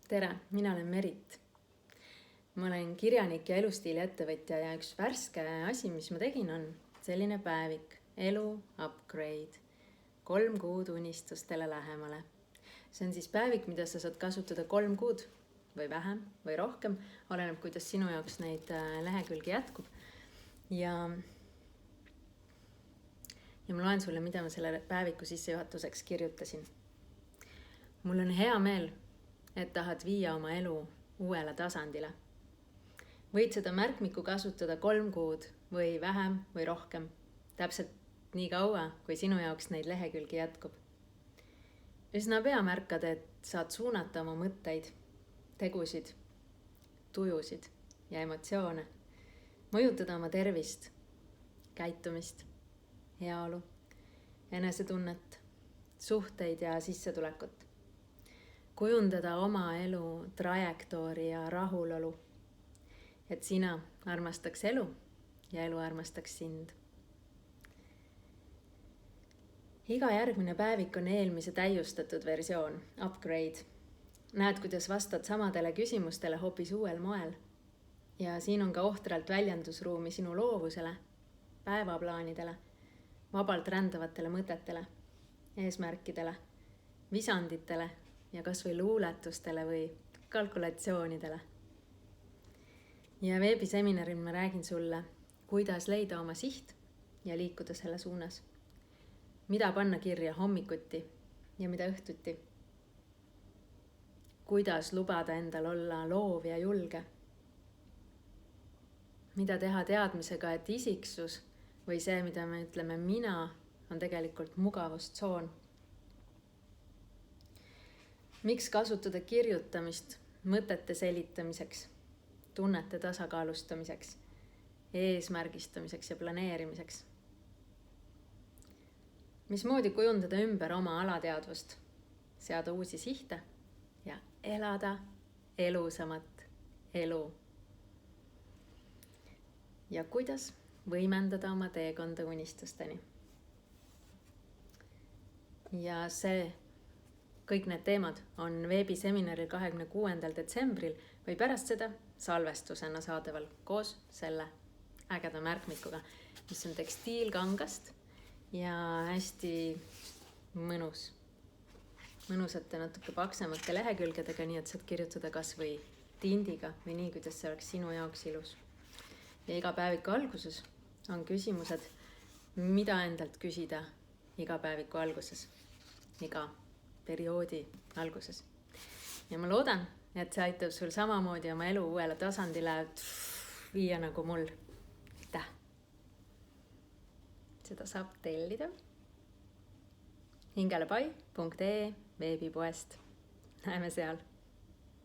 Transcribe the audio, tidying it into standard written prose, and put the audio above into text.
Tere, mina olen Merit. Ma olen kirjanik ja elustiili ettevõtja ja üks värske asi, mis ma tegin, on selline päevik, elu upgrade, 3 kuud unistustele lähemale. See on siis päevik, mida sa saad kasutada 3 kuud või vähem või rohkem, oleneb, kuidas sinu jaoks neid lehekülgi jätkub. Ja ma loen sulle, mida ma selle päeviku sissejuhatuseks kirjutasin. Mul on hea meel, et tahad viia oma elu uuele tasandile. Võid seda märkmikku kasutada 3 kuud või vähem või rohkem, täpselt nii kaua, kui sinu jaoks neid lehekülgi jätkub. Üsna pea märkad, et saad suunata oma mõtteid, tegusid, tujusid ja emotsioone, mõjutada oma tervist, käitumist, heaolu, enesetunnet, suhteid ja sissetulekut. Kujundada oma elu trajektoori ja rahulolu, et sina armastaks elu ja elu armastaks sind. Iga järgmine päevik on eelmise täiustatud versioon, upgrade. Näed, kuidas vastad samadele küsimustele hoopis uuel moel. Ja siin on ka ohtralt väljendusruumi sinu loovusele, päevaplaanidele, vabalt rändavatele mõtetele, eesmärkidele, visanditele ja kas või luuletustele või kalkulatsioonidele. Ja veebiseminarin ma räägin sulle, kuidas leida oma siht ja liikuda selle suunas. Mida panna kirja hommikuti ja mida õhtuti. Kuidas lubada endal olla loov ja julge. Mida teha teadmisega, et isiksus või see, mida me ütleme mina, on tegelikult mugavustsoon. Miks kasutada kirjutamist mõtete selitamiseks, tunnete tasakaalustamiseks, eesmärgistamiseks ja planeerimiseks? Mismoodi kujundada ümber oma alateadvust, seada uusi sihte ja elada elusamat elu? Ja kuidas võimendada oma teekonda unistusteni? Ja kõik need teemad on veebiseminaril 26. detsembril või pärast seda salvestusena saadaval koos selle ägeda märkmikuga, mis on tekstiilkangast ja hästi mõnus. Mõnusate natuke paksemate lehekülgedega, nii et saad kirjutada kas või tindiga või nii, kuidas see oleks sinu jaoks ilus. Ja iga päeviku alguses on küsimused, mida endalt küsida iga päeviku alguses, iga perioodi alguses. Ja ma loodan, et see aitab sul samamoodi oma elu uuele tasandile viia nagu mul. Aitäh! Seda saab tellida hingelepai.ee veebipoest. Näeme seal!